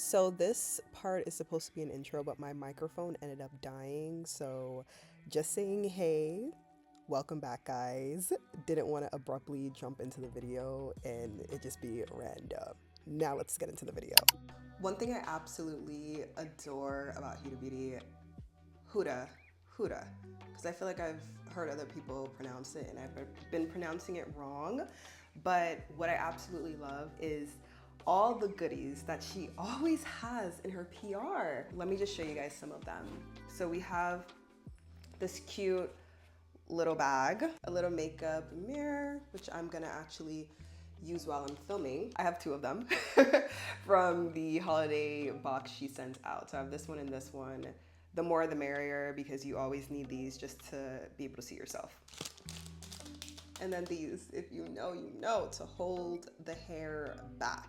So this part is supposed to be an intro, but my microphone ended up dying. So just saying, hey, welcome back, guys. Didn't want to abruptly jump into the video and it just be random. Now let's get into the video. One thing I absolutely adore about Huda Beauty, Huda, because I feel like I've heard other people pronounce it and I've been pronouncing it wrong. But what I absolutely love is all the goodies that she always has in her PR. Let me just show you guys some of them. So we have this cute little bag, a little makeup mirror, which I'm gonna actually use while I'm filming. I have two of them from the holiday box she sent out. So I have this one and this one. The more the merrier, because you always need these just to be able to see yourself. And then these, if you know, to hold the hair back.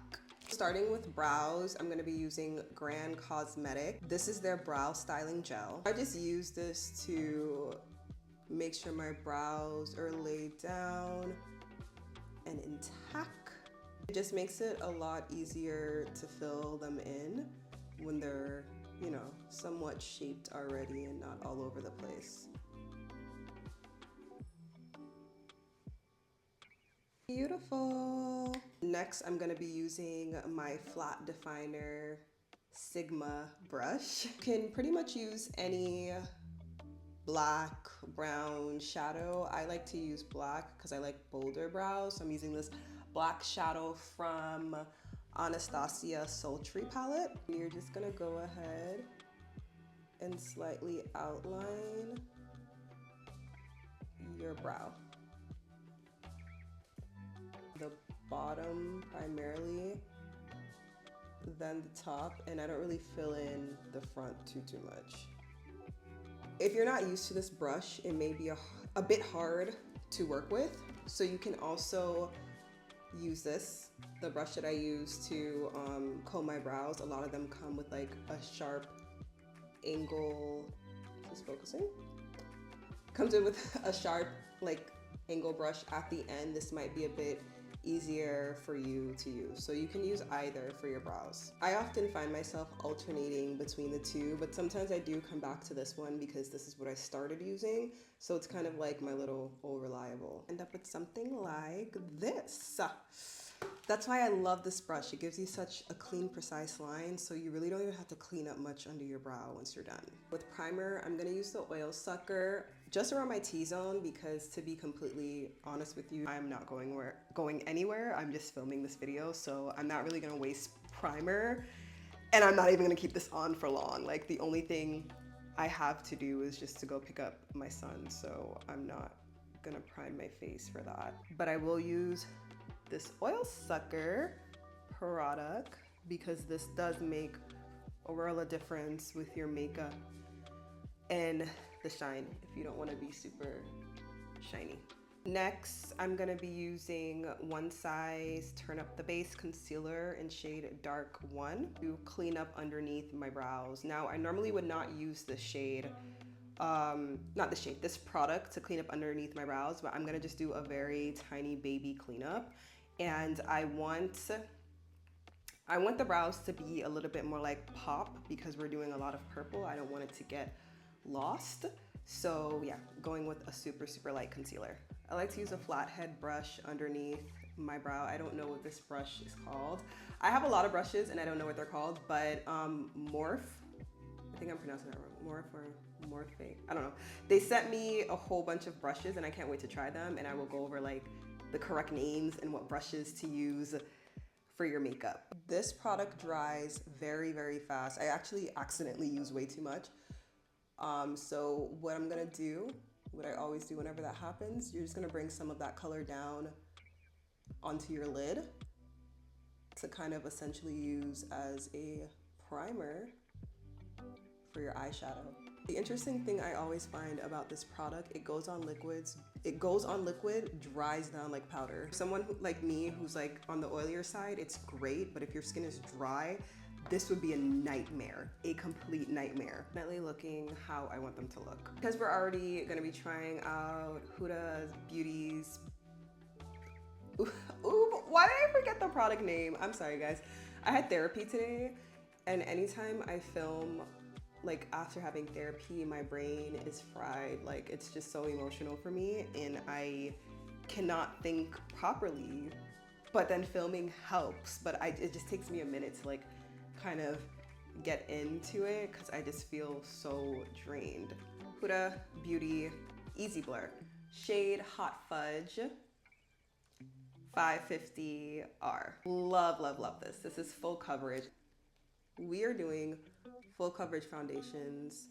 Starting with brows, I'm gonna be using Grand Cosmetic. This is their brow styling gel. I just use this to make sure my brows are laid down and intact. It just makes it a lot easier to fill them in when they're, you know, somewhat shaped already and not all over the place. Beautiful. Next, I'm gonna be using my flat definer Sigma brush. You can pretty much use any black, brown shadow. I like to use black because I like bolder brows. So I'm using this black shadow from Anastasia Sultry palette. You're just gonna go ahead and slightly outline your brow. The bottom primarily, then the top, and I don't really fill in the front too much. If you're not used to this brush, it may be a bit hard to work with, so you can also use this, the brush that I use to comb my brows. A lot of them come with like a sharp angle. Is this focusing? Comes in with a sharp like angle brush at the end. This might be a bit easier for you to use. So you can use either for your brows. I often find myself alternating between the two, but sometimes I do come back to this one because this is what I started using. So it's kind of like my little old reliable. End up with something like this. That's why I love this brush. It gives you such a clean, precise line, so you really don't even have to clean up much under your brow once you're done. With primer, I'm gonna use the oil sucker just around my T-zone because, to be completely honest with you, I'm not going anywhere. I'm just filming this video, so I'm not really gonna waste primer, and I'm not even gonna keep this on for long. Like, the only thing I have to do is just to go pick up my son, so I'm not gonna prime my face for that. But I will use this oil sucker product because this does make overall a difference with your makeup and the shine if you don't want to be super shiny. Next, I'm gonna be using One Size Turn Up the Base Concealer in shade Dark 1 to clean up underneath my brows. Now, I normally would not use this shade, this product to clean up underneath my brows, but I'm gonna just do a very tiny baby cleanup. And I want the brows to be a little bit more like pop because we're doing a lot of purple. I don't want it to get lost. So yeah, going with a super light concealer. I like to use a flathead brush underneath my brow. I don't know what this brush is called. I have a lot of brushes and I don't know what they're called, but Morphe, I think I'm pronouncing that wrong, Morphe or Morphe, I don't know. They sent me a whole bunch of brushes and I can't wait to try them, and I will go over like the correct names and what brushes to use for your makeup. This product dries very fast. I actually accidentally use way too much. So what I'm gonna do, what I always do whenever that happens, you're just gonna bring some of that color down onto your lid to kind of essentially use as a primer for your eyeshadow. The interesting thing I always find about this product, it goes on liquid, dries down like powder. Someone like me who's like on the oilier side, it's great, but if your skin is dry, this would be a nightmare, a complete nightmare. Definitely looking how I want them to look. Because we're already gonna be trying out Huda Beauty's, ooh, why did I forget the product name? I'm sorry guys. I had therapy today And anytime I film, like after having therapy, my brain is fried. Like it's just so emotional for me and I cannot think properly. But then filming helps, but it just takes me a minute to like kind of get into it because I just feel so drained. Huda Beauty Easy Blur. Shade Hot Fudge 550R. Love, love, love this. This is full coverage. We are doing full coverage foundations.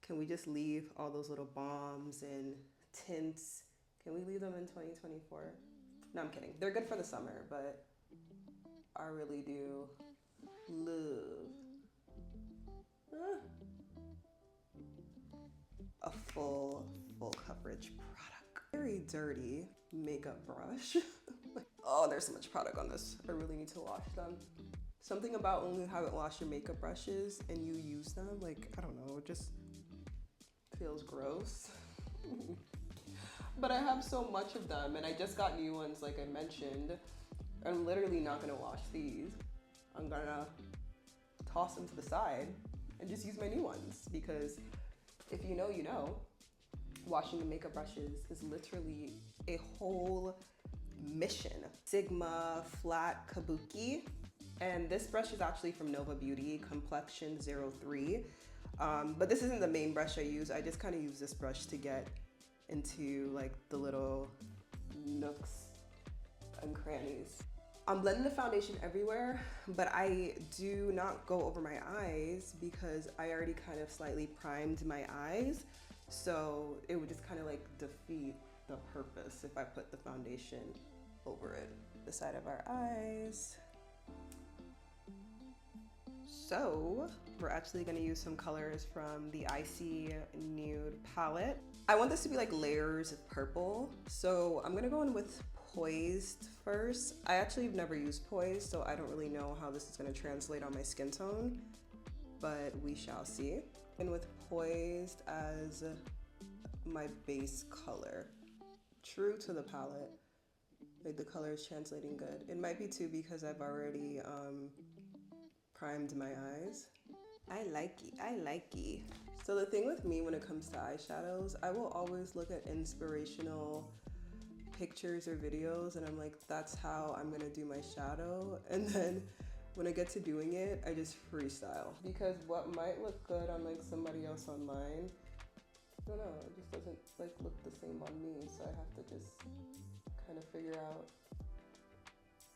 Can we just leave all those little bombs and tints? Can we leave them in 2024? No, I'm kidding. They're good for the summer, but I really do love a full coverage product. Very dirty makeup brush. Oh, there's so much product on this. I really need to wash them. Something about when you haven't washed your makeup brushes and you use them, like, I don't know, it just feels gross. But I have so much of them and I just got new ones like I mentioned. I'm literally not gonna wash these. I'm gonna toss them to the side and just use my new ones because if you know, you know. Washing the makeup brushes is literally a whole mission. Sigma Flat Kabuki. And this brush is actually from Nova Beauty, Complexion 03. But this isn't the main brush I use. I just kind of use this brush to get into like the little nooks and crannies. I'm blending the foundation everywhere, but I do not go over my eyes because I already kind of slightly primed my eyes. So it would just kind of like defeat the purpose if I put the foundation over it. The side of our eyes. So we're actually gonna use some colors from the Icy Nude palette. I want this to be like layers of purple. So I'm gonna go in with Poised first. I actually have never used Poised, so I don't really know how this is gonna translate on my skin tone, but we shall see. And with Poised as my base color. True to the palette, like the color is translating good. It might be too because I've already primed my eyes. I like it. So the thing with me when it comes to eyeshadows, I will always look at inspirational pictures or videos and I'm like, that's how I'm gonna do my shadow. And then when I get to doing it, I just freestyle. Because what might look good on like somebody else online, I don't know, it just doesn't like look the same on me. So I have to just kind of figure out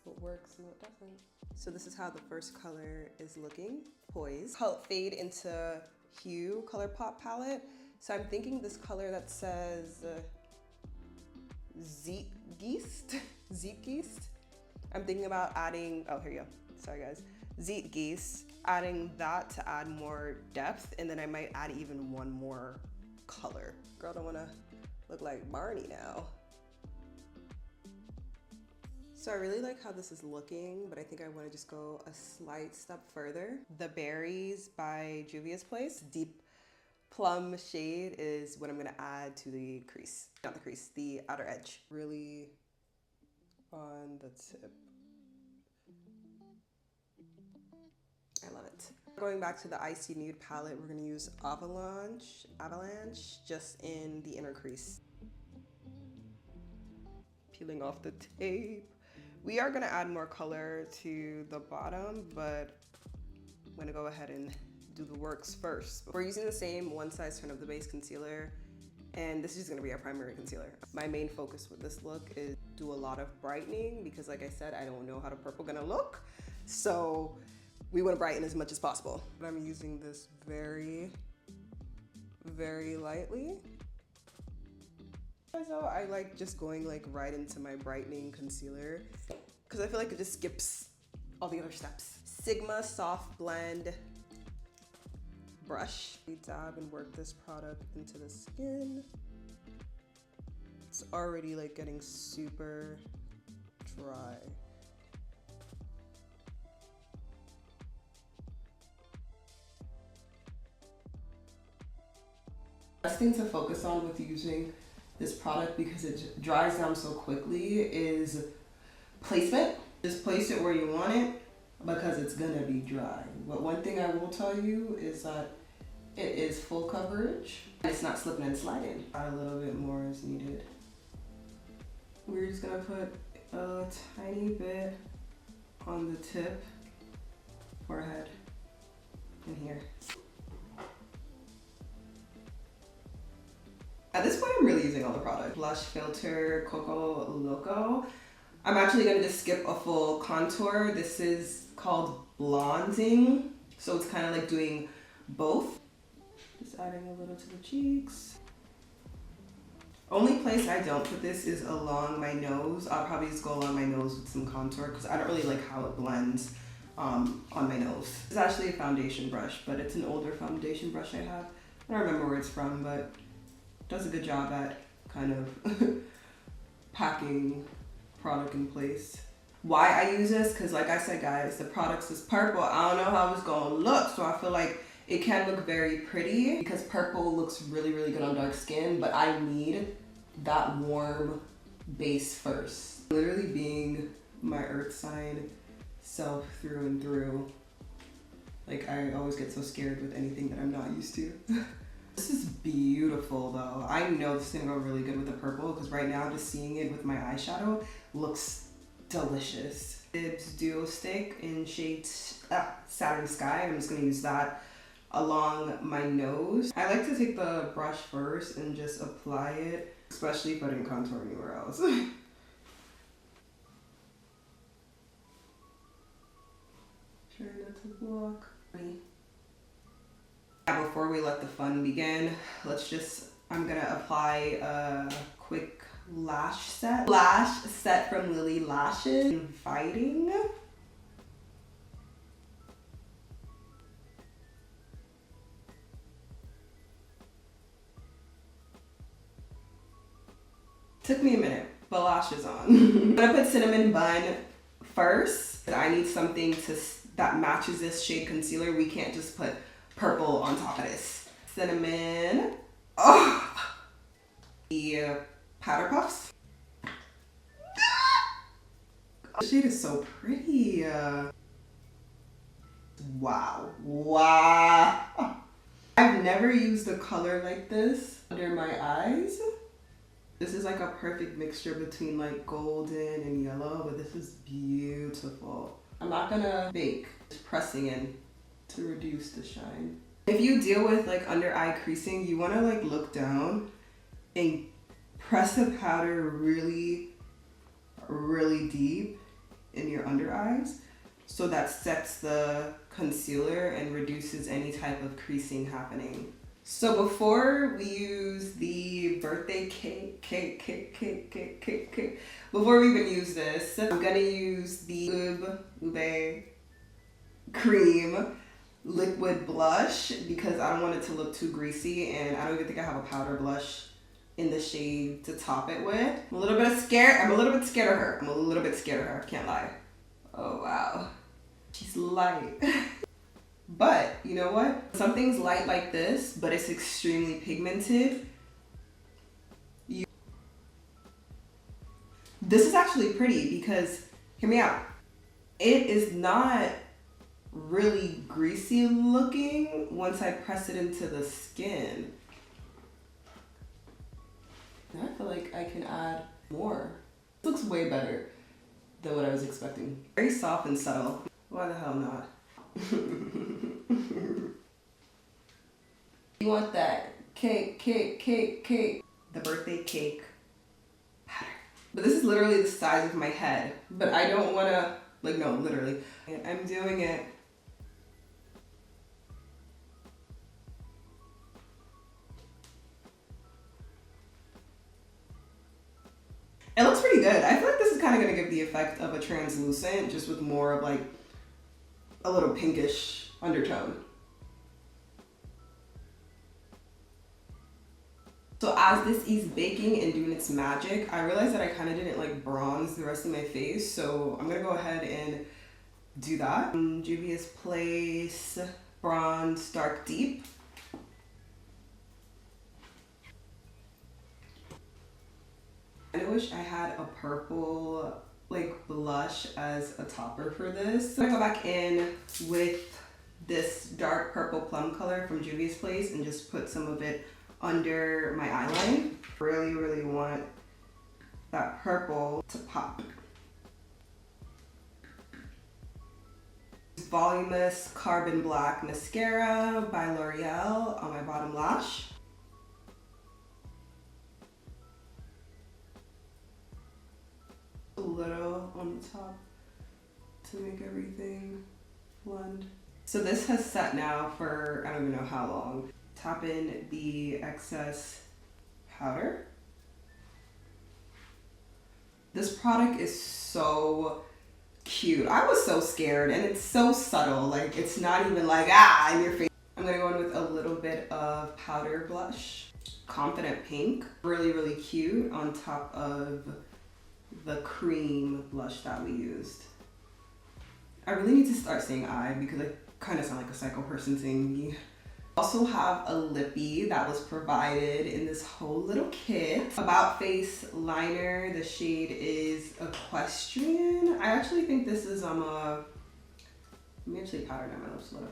what works and what doesn't. So this is how the first color is looking, Poise. Fade into Hue colourpop palette. So I'm thinking this color that says Zeitgeist. I'm thinking about adding, oh, here you go. Sorry guys. Zeitgeist, adding that to add more depth, and then I might add even one more color. Girl, don't wanna look like Barney now. So I really like how this is looking, but I think I wanna just go a slight step further. The Berries by Juvias Place, deep plum shade is what I'm gonna add to the crease. Not the crease, the outer edge. Really on the tip. I love it. Going back to the Icy Nude palette, we're gonna use Avalanche, just in the inner crease. Peeling off the tape. We are gonna add more color to the bottom, but I'm gonna go ahead and do the works first. We're using the same one size turn of the base concealer, and this is gonna be our primary concealer. My main focus with this look is do a lot of brightening because like I said, I don't know how the purple gonna look. So we wanna brighten as much as possible. But I'm using this very, very lightly. So I like just going like right into my brightening concealer because I feel like it just skips all the other steps. Sigma Soft Blend brush. We dab and work this product into the skin. It's already like getting super dry. Best thing to focus on with using this product because it dries down so quickly is placement. Just place it where you want it. because it's gonna be dry. But one thing I will tell you is that it is full coverage. It's not slipping and sliding. Add a little bit more is needed. We're just gonna put a tiny bit on the tip, forehead, and here. At this point, I'm really using all the product. Blush filter, Coco Loco. I'm actually gonna just skip a full contour. This is called blonding. So it's kind of like doing both. Just adding a little to the cheeks. Only place I don't put this is along my nose. I'll probably just go along my nose with some contour because I don't really like how it blends on my nose. It's actually a foundation brush, but it's an older foundation brush I have. I don't remember where it's from, but it does a good job at kind of packing product in place. Why I use this, because like I said guys, the product is purple. I don't know how it's gonna look, so I feel like it can look very pretty because purple looks really, really good on dark skin, but I need that warm base first. Literally being my earth sign self through and through. Like I always get so scared with anything that I'm not used to. This is beautiful though. I know this is gonna go really good with the purple because right now just seeing it with my eyeshadow looks delicious. It's Duo Stick in shade Saturn Sky. I'm just gonna use that along my nose. I like to take the brush first and just apply it, especially if I didn't contour anywhere else. Try not to block. Before we let the fun begin, I'm gonna apply a quick lash set. Lash set from Lily Lashes. Inviting. Took me a minute, but lashes on. I'm gonna put cinnamon bun first. I need something that matches this shade concealer. We can't just put purple on top of this. Cinnamon. Oh! The powder puffs. The shade is so pretty. Wow. Wow. I've never used a color like this under my eyes. This is like a perfect mixture between like golden and yellow, but this is beautiful. I'm not gonna bake, just pressing in to reduce the shine. If you deal with like under eye creasing, you wanna like look down and press the powder really, really deep in your under eyes so that sets the concealer and reduces any type of creasing happening. So before we use the birthday cake, before we even use this, I'm gonna use the UBE cream liquid blush because I don't want it to look too greasy, and I don't even think I have a powder blush in the shade to top it with. I'm a little bit scared of her. Can't lie. Oh wow, she's light. But you know what? Something's light like this, but it's extremely pigmented. This is actually pretty because, hear me out, it is not really greasy looking once I press it into the skin. I feel like I can add more. It looks way better than what I was expecting. Very soft and subtle. Why the hell not? You want that cake. The birthday cake powder. But this is literally the size of my head. But I don't want to, like, no, literally. I'm doing it. It looks pretty good. I feel like this is kind of going to give the effect of a translucent, just with more of like a little pinkish undertone. So as this is baking and doing its magic, I realized that I kind of didn't like bronze the rest of my face, so I'm gonna go ahead and do that. Juvias Place Bronze Dark Deep. I wish I had a purple like blush as a topper for this. So I'm gonna go back in with this dark purple plum color from Juvia's Place and just put some of it under my eyeline. Really, really want that purple to pop. Voluminous Carbon Black Mascara by L'Oreal on my bottom lash. A little on the top to make everything blend. So this has set now for I don't even know how long. Tap in the excess powder. This product is so cute. I was so scared, and it's so subtle. Like, it's not even like, ah, in your face. I'm gonna go in with a little bit of powder blush. Confident Pink. Really, really cute on top of the cream blush that we used. I really need to start saying I because I kind of sound like a psycho person saying me. Also have a lippy that was provided in this whole little kit. About Face liner. The shade is Equestrian. I actually think this is let me actually powder down my lips a little.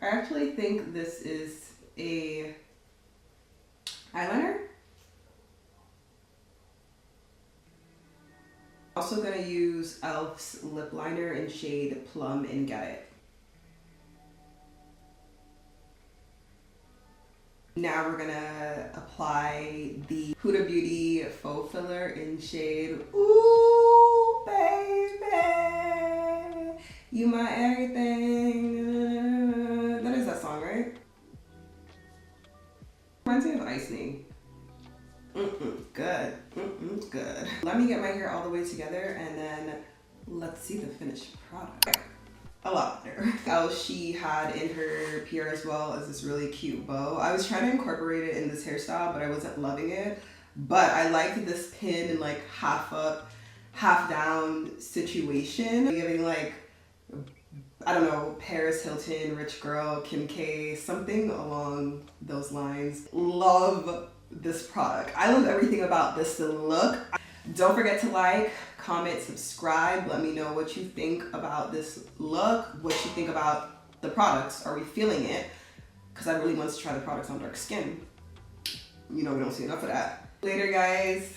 I actually think this is a eyeliner. Also gonna use e.l.f.'s lip liner in shade Plum and Get It. Now we're gonna apply the Huda Beauty Faux Filler in shade Ooh Baby, You My Everything. That is that song, right? Reminds me of Ice Name. Good. Good. Let me get my hair all the way together and then let's see the finished product. A lot better. Oh, she had in her PR as well as this really cute bow. I was trying to incorporate it in this hairstyle, but I wasn't loving it. But I liked this pin and like half up, half down situation. Giving like, I don't know, Paris Hilton, rich girl, Kim K, something along those lines. Love this product. I love everything about this look. Don't forget to like, comment, subscribe. Let me know what you think about this look, what you think about the products. Are we feeling it? Because I really want to try the products on dark skin. You know, we don't see enough of that. Later, guys.